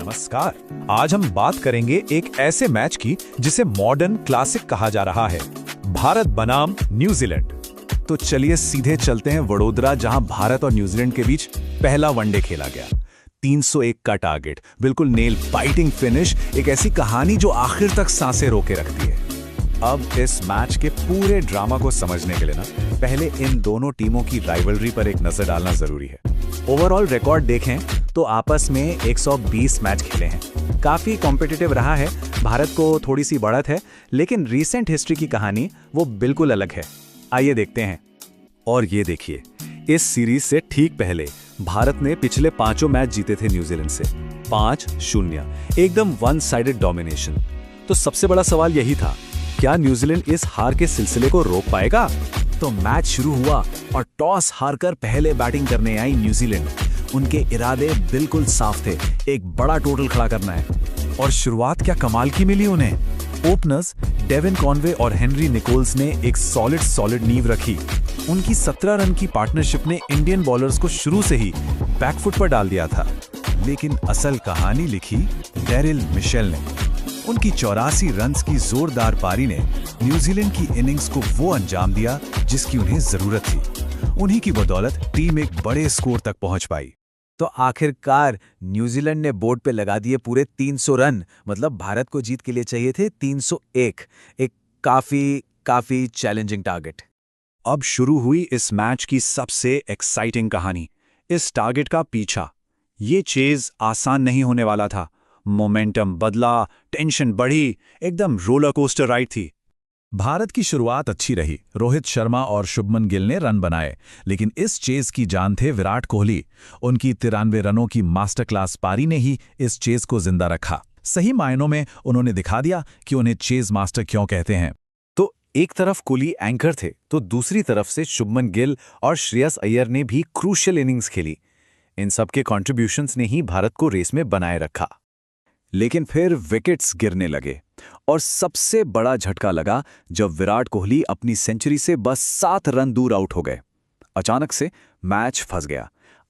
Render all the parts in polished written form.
नमस्कार। आज हम बात करेंगे एक ऐसे मैच की जिसे मॉडर्न क्लासिक कहा जा रहा है, भारत बनाम न्यूजीलैंड। तो चलिए सीधे चलते हैं वडोदरा, जहां भारत और न्यूजीलैंड के बीच पहला वनडे खेला गया। 301 का टारगेट, बिल्कुल नेल बाइटिंग फिनिश, एक ऐसी कहानी जो आखिर तक सांसें रोके रखती है। अब इस मैच के पूरे ड्रामा को समझने के लिए पहले इन दोनों टीमों की राइवलरी पर एक नजर डालना जरूरी है। ओवरऑल रिकॉर्ड देखें तो आपस में 120 मैच खेले हैं। काफी कॉम्पिटिटिव रहा है, भारत को थोड़ी सी बढ़त है, लेकिन रीसेंट हिस्ट्री की कहानी वो बिल्कुल अलग है। आइए देखते हैं। और ये देखिए, इस सीरीज से ठीक पहले भारत ने पिछले 5 मैच जीते थे न्यूजीलैंड से, 5-0, एकदम वन साइडेड डोमिनेशन। तो सबसे बड़ा सवाल यही था, क्या न्यूजीलैंड इस हार के सिलसिले को रोक पाएगा? तो मैच शुरू हुआ और टॉस हारकर पहले बैटिंग करने आई न्यूजीलैंड। उनके इरादे बिल्कुल साफ थे, एक बड़ा टोटल खड़ा करना है। और शुरुआत क्या कमाल की मिली उन्हें। ओपनर्स डेविन कॉनवे और हेनरी निकोल्स ने एक सॉलिड नींव रखी। उनकी 17 रन की पार्टनरशिप ने इंडियन बॉलर्स को शुरू से ही बैकफुट पर डाल दिया था। लेकिन असल कहानी लिखी डेरिल मिशेल ने। उनकी 84 रन्स की जोरदार पारी ने न्यूजीलैंड की इनिंग्स को वो अंजाम दिया जिसकी उन्हें जरूरत थी। उन्हीं की बदौलत टीम एक बड़े स्कोर तक पहुंच पाई। तो आखिरकार न्यूजीलैंड ने बोर्ड पे लगा दिए पूरे 300 रन, मतलब भारत को जीत के लिए चाहिए थे 301। एक काफी चैलेंजिंग टारगेट। अब शुरू हुई इस मैच की सबसे एक्साइटिंग कहानी, इस टारगेट का पीछा। ये चेज आसान नहीं होने वाला था। मोमेंटम बदला, टेंशन बढ़ी, एकदम रोलर कोस्टर राइड थी। भारत की शुरुआत अच्छी रही, रोहित शर्मा और शुभमन गिल ने रन बनाए, लेकिन इस चेज की जान थे विराट कोहली। उनकी 93 रनों की मास्टर क्लास पारी ने ही इस चेज को जिंदा रखा। सही मायनों में उन्होंने दिखा दिया कि उन्हें चेज मास्टर क्यों कहते हैं। तो एक तरफ कोहली एंकर थे, तो दूसरी तरफ से शुभमन गिल और श्रेयस अय्यर ने भी क्रूशियल इनिंग्स खेली। इन सबके कॉन्ट्रीब्यूशंस ने ही भारत को रेस में बनाए रखा। लेकिन फिर विकेट्स गिरने लगे और सबसे बड़ा झटका लगा जब विराट कोहली अपनी सेंचुरी से बस 7 रन दूर आउट हो गए। अचानक से मैच फंस गया।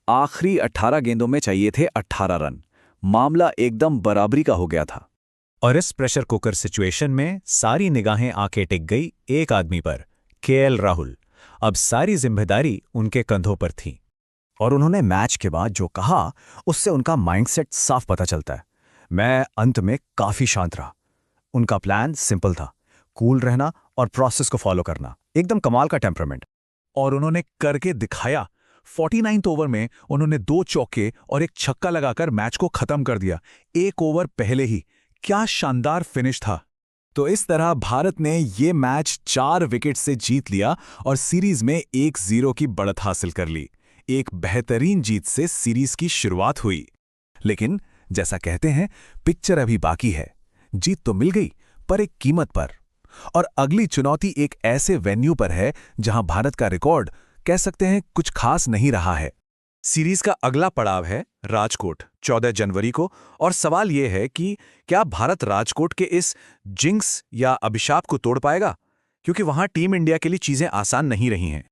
आखिरी 18 गेंदों में चाहिए थे 18 रन। मामला एकदम बराबरी का हो गया था। और इस प्रेशर कुकर सिचुएशन में सारी निगाहें आके टिक गई एक आदमी पर, केएल राहुल। अब सारी जिम्मेदारी उनके कंधों पर थी। और उन्होंने मैच के बाद जो कहा, उससे उनका माइंडसेट साफ पता चलता है। मैं अंत में काफी शांत रहा। उनका प्लान सिंपल था, कूल रहना और प्रोसेस को फॉलो करना। एकदम कमाल का टेम्परामेंट। और उन्होंने करके दिखाया। 49th ओवर में उन्होंने 2 चौके और एक छक्का लगाकर मैच को खत्म कर दिया, 1 ओवर पहले ही। क्या शानदार फिनिश था। तो इस तरह भारत ने ये मैच 4 विकेट से जीत लिया और सीरीज में 1-0 की बढ़त हासिल कर ली। एक बेहतरीन जीत से सीरीज की शुरुआत हुई। लेकिन जैसा कहते हैं, पिक्चर अभी बाकी है। जीत तो मिल गई, पर एक कीमत पर। और अगली चुनौती एक ऐसे वेन्यू पर है जहां भारत का रिकॉर्ड कह सकते हैं कुछ खास नहीं रहा है। सीरीज का अगला पड़ाव है राजकोट, 14 जनवरी को। और सवाल यह है कि क्या भारत राजकोट के इस जिंक्स या अभिशाप को तोड़ पाएगा, क्योंकि वहां टीम इंडिया के लिए चीजें आसान नहीं रही हैं।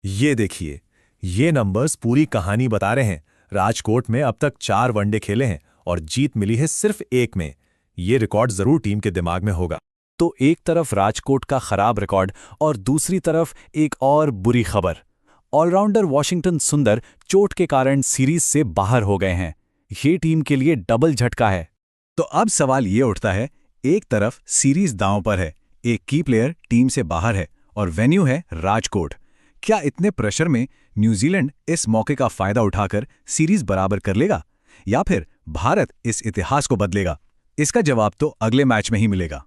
ये देखिए, ये नंबर्स पूरी कहानी बता रहे हैं। राजकोट में अब तक 4 वनडे खेले हैं और जीत मिली है सिर्फ 1 में। ये रिकॉर्ड जरूर टीम के दिमाग में होगा। तो एक तरफ राजकोट का खराब रिकॉर्ड और दूसरी तरफ एक और बुरी खबर। ऑलराउंडर वॉशिंगटन सुंदर चोट के कारण सीरीज से बाहर हो गए हैं। ये टीम के लिए डबल झटका है। तो अब सवाल ये उठता है, एक तरफ सीरीज दांव पर है, एक की प्लेयर टीम से बाहर है और वेन्यू है राजकोट। क्या इतने प्रेशर में न्यूजीलैंड इस मौके का फायदा उठाकर सीरीज बराबर कर लेगा, या फिर भारत इस इतिहास को बदलेगा? इसका जवाब तो अगले मैच में ही मिलेगा।